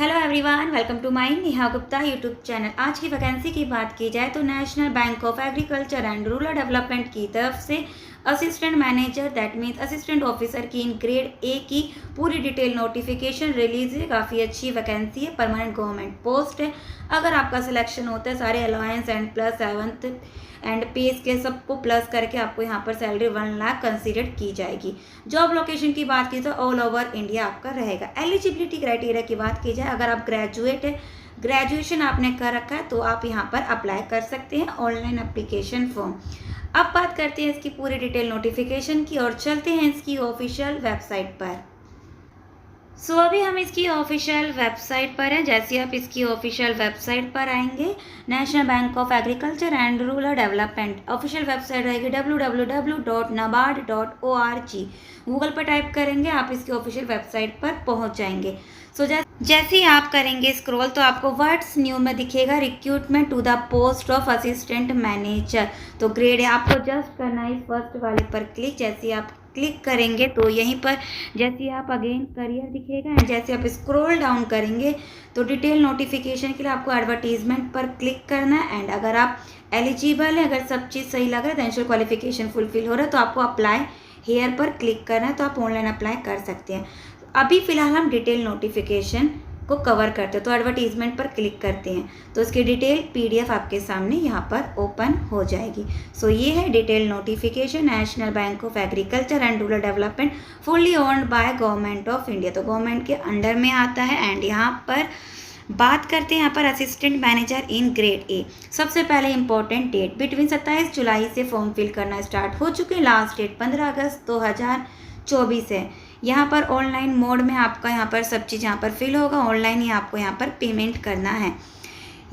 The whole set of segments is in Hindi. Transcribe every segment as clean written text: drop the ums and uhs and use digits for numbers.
Hello everyone, welcome to my Neha Gupta YouTube channel. आज की वैकेंसी की बात की जाए तो National Bank of Agriculture and Rural Development की तरफ से assistant manager that means assistant officer की इन ग्रेड ए की पूरी डिटेल नोटिफिकेशन रिलीज है। काफ़ी अच्छी वैकेंसी है, परमानेंट गवर्नमेंट पोस्ट है। अगर आपका सिलेक्शन होता है सारे allowance and plus 7th and page के सबको प्लस करके आपको यहाँ पर सैलरी 1 लाख कंसीडर की जाएगी। जॉब लोकेशन की बात की तो ऑल ओवर इंडिया आपका रहेगा। एलिजिबिलिटी क्राइटेरिया की बात की जाए, अगर आप ग्रेजुएट है, ग्रेजुएशन आपने कर रखा है तो आप यहाँ पर अप्लाई कर सकते हैं ऑनलाइन एप्लीकेशन फॉर्म। अब बात करते हैं इसकी पूरी डिटेल नोटिफिकेशन की और चलते हैं इसकी ऑफिशियल वेबसाइट पर। अभी हम इसकी ऑफिशियल वेबसाइट पर हैं। जैसे आप इसकी ऑफिशियल वेबसाइट पर आएंगे, national Bank of Agriculture and Rural development official website रहेगी www.nabard.org। गूगल पर टाइप करेंगे, आप इसकी ऑफिशियल वेबसाइट पर पहुंच जाएंगे। जैसे ही आप करेंगे स्क्रॉल तो आपको व्हाट्स न्यू में दिखेगा recruitment to the post of assistant manager. तो ग्रेड आपको जस्ट करना है इस फर्स्ट वाले पर क्लिक। जैसे आप क्लिक करेंगे तो यहीं पर जैसे आप अगेन करियर दिखेगा एंड जैसे आप स्क्रॉल डाउन करेंगे तो डिटेल नोटिफिकेशन के लिए आपको एडवर्टीजमेंट पर क्लिक करना है। एंड अगर आप एलिजिबल है, अगर सब चीज़ सही लग रहा है, एसेंशियल क्वालिफिकेशन फुलफिल हो रहा है तो आपको अप्लाई हेयर पर क्लिक करना है, तो आप ऑनलाइन अप्लाई कर सकते हैं। अभी फ़िलहाल हम डिटेल नोटिफिकेशन को कवर करते हैं तो एडवर्टीजमेंट पर क्लिक करते हैं तो इसकी डिटेल पीडीएफ आपके सामने यहाँ पर ओपन हो जाएगी। ये है detail notification national Bank of Agriculture and Rural development fully owned by government of India. तो गवर्नमेंट के अंडर में आता है। एंड यहाँ पर बात करते हैं यहाँ पर assistant manager in grade A. सबसे पहले इंपॉर्टेंट डेट बिटवीन 27 जुलाई से फॉर्म फिल करना स्टार्ट हो चुके हैं। लास्ट डेट 15 अगस्त 2024 है। यहाँ पर ऑनलाइन मोड में आपका यहाँ पर सब चीज़ यहाँ पर फिल होगा, ऑनलाइन ही आपको यहाँ पर पेमेंट करना है।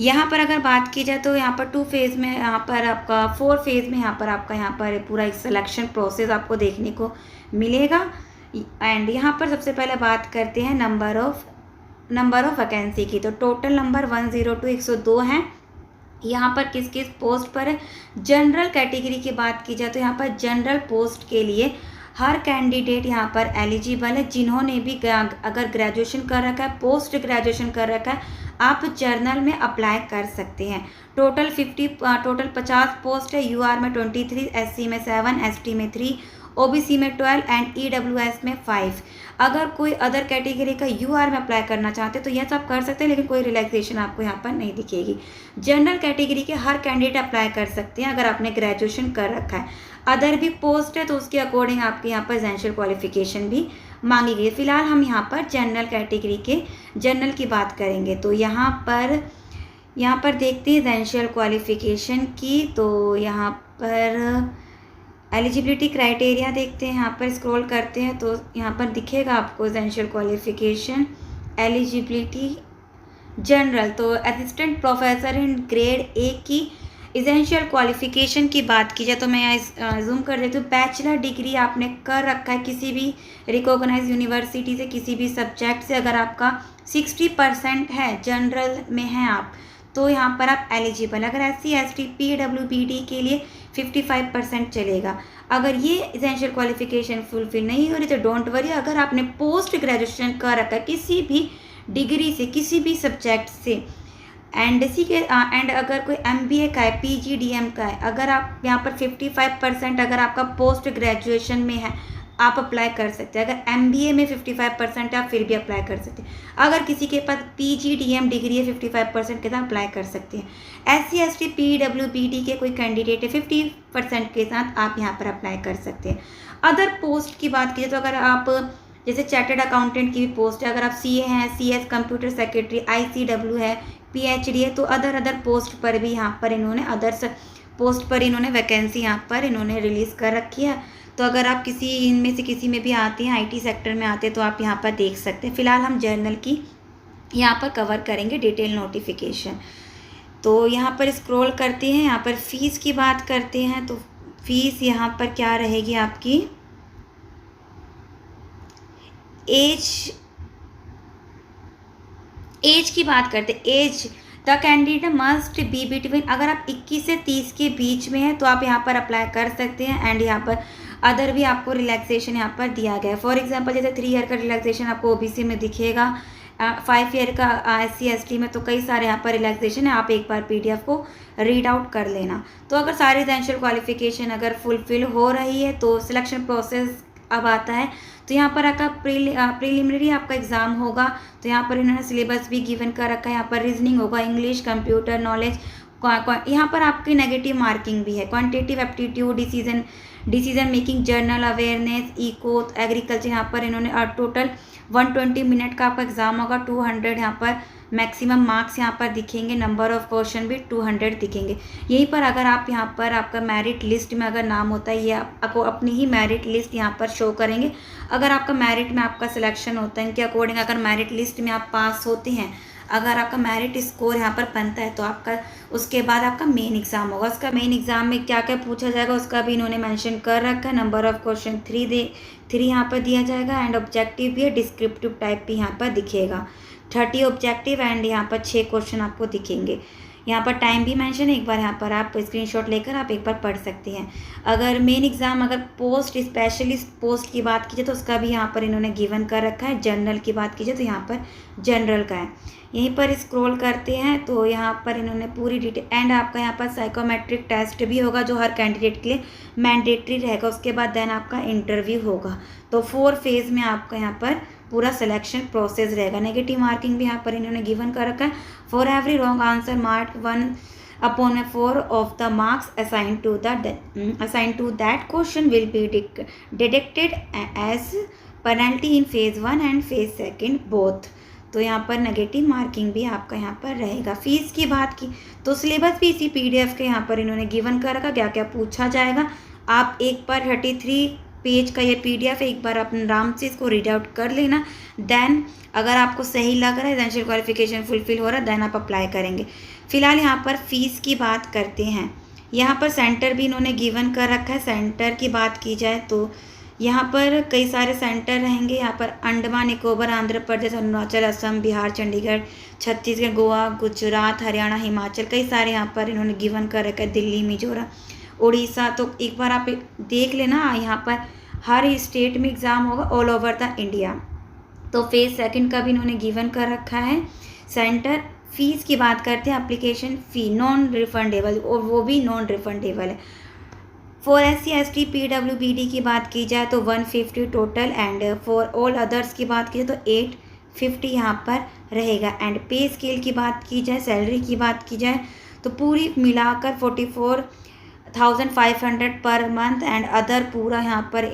यहाँ पर अगर बात की जाए तो यहाँ पर 2 फेज़ में, यहाँ पर आपका 4 फेज़ में यहाँ पर आपका यहाँ पर पूरा एक सिलेक्शन प्रोसेस आपको देखने को मिलेगा। एंड यहाँ पर सबसे पहले बात करते हैं नंबर ऑफ वैकेंसी की। तो टोटल नंबर 102 हैं। यहाँ पर किस किस पोस्ट पर है। जनरल कैटेगरी की बात की जाए तो यहाँ पर जनरल पोस्ट के लिए हर कैंडिडेट यहाँ पर एलिजिबल है जिन्होंने भी अगर ग्रेजुएशन कर रखा है, पोस्ट ग्रेजुएशन कर रखा है, आप जर्नल में अप्लाई कर सकते हैं। टोटल 50 पोस्ट है। यूआर में 23, एससी में 7, एसटी में 3, ओबीसी में 12 एंड ईडब्ल्यूएस में 5। अगर कोई अदर कैटेगरी का यूआर में अप्लाई करना चाहते हैं तो यह सब कर सकते हैं, लेकिन कोई रिलैक्सेशन आपको यहाँ पर नहीं दिखेगी। जनरल कैटेगरी के हर कैंडिडेट अप्लाई कर सकते हैं अगर आपने ग्रेजुएशन कर रखा है। अदर भी पोस्ट है तो उसके अकॉर्डिंग आपके यहाँ पर एसेंशियल क्वालिफिकेशन भी मांगी गई है। फिलहाल हम यहाँ पर जनरल कैटेगरी के जनरल की बात करेंगे। तो यहाँ पर देखते हैं एसेंशियल क्वालिफिकेशन की। तो यहाँ पर एलिजिबिलिटी क्राइटेरिया देखते हैं। यहाँ पर स्क्रॉल करते हैं तो यहाँ पर दिखेगा आपको एसेंशियल क्वालिफिकेशन एलिजिबिलिटी जनरल। तो assistant professor in grade A की एसेंशियल क्वालिफिकेशन की बात की जाए तो मैं यहाँ जूम कर देती हूँ। बैचलर डिग्री आपने कर रखा है किसी भी रिकॉग्नाइज यूनिवर्सिटी से, किसी भी सब्जेक्ट से, अगर आपका 60% है, जनरल में हैं आप, तो यहाँ पर आप एलिजिबल। अगर SC ST PWBD के लिए 55% चलेगा। अगर ये एसेंशियल क्वालिफिकेशन फुलफिल नहीं हो रही तो डोंट वरी। अगर आपने पोस्ट ग्रेजुएशन कर रखा है किसी भी डिग्री से, किसी भी सब्जेक्ट से, एंड अगर कोई MBA का है, PGDM का है, अगर आप यहाँ पर 55% अगर आपका पोस्ट ग्रेजुएशन में है, आप अप्लाई कर सकते हैं। अगर MBA में 55% है आप फिर भी अप्लाई कर सकते हैं। अगर किसी के पास PGDM डिग्री है 55% के साथ अप्लाई कर सकते हैं। SC ST PWBD के कोई कैंडिडेट है 50% के साथ आप यहाँ पर अप्लाई कर सकते हैं। अदर पोस्ट की बात कीजिए तो अगर आप जैसे चार्टर्ड अकाउंटेंट की भी पोस्ट है, अगर आप CA हैं, CS कंप्यूटर सेक्रेटरी, ICW है, PhD है, तो अदर पोस्ट पर भी यहाँ पर इन्होंने वैकेंसी यहाँ पर इन्होंने रिलीज़ कर रखी है। तो अगर आप इनमें से किसी में भी आते हैं, IT सेक्टर में आते हैं, तो आप यहाँ पर देख सकते हैं। फिलहाल हम जर्नल की यहाँ पर कवर करेंगे डिटेल नोटिफिकेशन। तो यहाँ पर स्क्रॉल करते हैं, यहाँ पर फ़ीस की बात करते हैं। तो फीस यहाँ पर क्या रहेगी आपकी, एज की बात करते हैं। Age the candidate must be between, अगर आप 21 से 30 के बीच में हैं तो आप यहाँ पर अप्लाई कर सकते हैं। एंड यहाँ पर अदर भी आपको रिलैक्सेशन यहाँ पर दिया गया है। फॉर एग्जांपल जैसे 3 ईयर का रिलैक्सेशन आपको OBC में दिखेगा, 5 ईयर का SC/ST में तो कई सारे यहाँ पर रिलैक्सेशन है, आप एक बार PDF को रीड आउट कर लेना। तो अगर सारी एसेंशियल क्वालिफिकेशन अगर फुलफिल हो रही है तो सिलेक्शन प्रोसेस अब आता है। तो यहाँ पर आपका प्रीलिमिनरी आपका एग्ज़ाम होगा। तो यहाँ पर इन्होंने सिलेबस भी गिवन कर रखा है। यहाँ पर रीजनिंग होगा, इंग्लिश, कंप्यूटर नॉलेज, यहाँ पर आपकी नेगेटिव मार्किंग भी है, quantitative aptitude, decision making, general awareness, eco, agriculture. यहाँ पर इन्होंने टोटल 120 मिनट का आपका एग्जाम होगा। 200 यहाँ पर मैक्सिमम मार्क्स यहाँ पर दिखेंगे, नंबर ऑफ क्वेश्चन भी 200 दिखेंगे। यहीं पर अगर आप यहाँ पर आपका मेरिट लिस्ट में अगर नाम होता है, ये आपको अपनी ही मेरिट लिस्ट यहाँ पर शो करेंगे। अगर आपका मेरिट में आपका सिलेक्शन होता है, इनके अकॉर्डिंग अगर मेरिट लिस्ट में आप पास होते हैं, अगर आपका मेरिट स्कोर यहाँ पर बनता है, तो आपका उसके बाद आपका मेन एग्ज़ाम होगा। उसका मेन एग्ज़ाम में क्या क्या पूछा जाएगा उसका भी इन्होंने मेंशन कर रखा है। नंबर ऑफ क्वेश्चन 3 यहाँ पर दिया जाएगा एंड ऑब्जेक्टिव भी है, डिस्क्रिप्टिव टाइप भी यहाँ पर दिखेगा। 30 ऑब्जेक्टिव एंड यहाँ पर 6 क्वेश्चन आपको दिखेंगे। यहाँ पर टाइम भी मेंशन है, एक बार यहाँ पर आप स्क्रीनशॉट लेकर आप एक बार पढ़ सकते हैं। अगर मेन एग्ज़ाम अगर पोस्ट स्पेशलिस्ट पोस्ट की बात कीजिए तो उसका भी यहाँ पर इन्होंने गिवन कर रखा है। जनरल की बात कीजिए तो यहाँ पर जनरल का है। यहीं पर स्क्रॉल करते हैं तो यहाँ पर इन्होंने पूरी डिटेल एंड आपका यहाँ पर साइकोमेट्रिक टेस्ट भी होगा जो हर कैंडिडेट के लिए मैंडेटरी रहेगा। उसके बाद देन आपका इंटरव्यू होगा। तो 4 फेज़ में आपका यहाँ पर पूरा सिलेक्शन प्रोसेस रहेगा। नेगेटिव मार्किंग भी यहाँ पर इन्होंने गिवन कर रखा है। For every wrong answer mark 1/4 of the marks assigned to that question will be deducted as penalty in phase 1 and phase 2 both. तो यहाँ पर नेगेटिव मार्किंग भी आपका यहाँ पर रहेगा। फीस की बात की तो सिलेबस भी इसी PDF के यहाँ पर इन्होंने गिवन कर रखा, क्या क्या पूछा जाएगा। आप एक बार 33 पेज का ये PDF है, एक बार आप आराम से इसको रीड आउट कर लेना। देन अगर आपको सही लग रहा है, एसेंशियल क्वालिफिकेशन फुलफिल हो रहा है, देन आप अप्लाई करेंगे। फिलहाल यहाँ पर फ़ीस की बात करते हैं। यहाँ पर सेंटर भी इन्होंने गिवन कर रखा है। सेंटर की बात की जाए तो यहाँ पर कई सारे सेंटर रहेंगे। यहाँ पर अंडमान निकोबार, आंध्र प्रदेश, अरुणाचल, असम, बिहार, चंडीगढ़, छत्तीसगढ़, गोवा, गुजरात, हरियाणा, हिमाचल, कई सारे यहाँ पर इन्होंने गिवन कर रखा है। दिल्ली, मिजोरम, उड़ीसा। तो एक बार आप देख लेना, यहाँ पर हर स्टेट में एग्ज़ाम होगा ऑल ओवर द इंडिया। तो फेज़ 2 का भी इन्होंने गिवन कर रखा है सेंटर। फीस की बात करते हैं, एप्लीकेशन फ़ी नॉन रिफंडेबल, और वो भी नॉन रिफंडेबल है। फॉर SC/ST PWBD की बात की जाए तो 150 total and for all others की बात की जाए तो 850 यहाँ पर रहेगा। एंड पे स्केल की बात की जाए, सैलरी की बात की जाए तो पूरी मिलाकर 44,500 पर मंथ एंड अदर पूरा यहाँ पर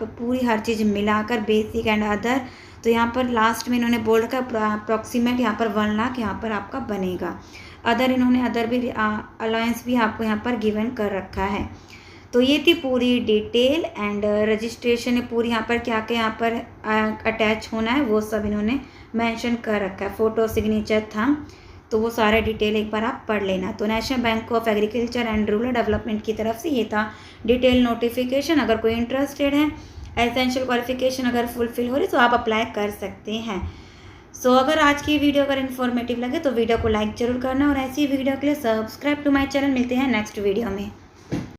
पूरी हर चीज़ मिलाकर बेसिक एंड अदर। तो यहाँ पर लास्ट में इन्होंने बोल रखा अप्रॉक्सीमेट यहाँ पर 1 लाख यहाँ पर आपका बनेगा। अदर इन्होंने अदर भी अलाउंस भी आपको यहाँ पर गिवन कर रखा है। तो ये थी पूरी डिटेल एंड रजिस्ट्रेशन है पूरी, यहाँ पर क्या क्या यहाँ पर अटैच होना है वो सब इन्होंने मेंशन कर रखा है। फ़ोटो, सिग्नेचर, थंब, तो वो सारा डिटेल एक बार आप पढ़ लेना। तो National Bank of Agriculture and Rural Development की तरफ से ये था डिटेल नोटिफिकेशन। अगर कोई इंटरेस्टेड है, एसेंशियल क्वालिफिकेशन अगर फुलफिल हो रही तो आप अप्लाई कर सकते हैं। सो अगर आज की वीडियो अगर इन्फॉर्मेटिव लगे तो वीडियो को लाइक ज़रूर करना और ऐसी वीडियो के लिए सब्सक्राइब टू माई चैनल। मिलते हैं नेक्स्ट वीडियो में।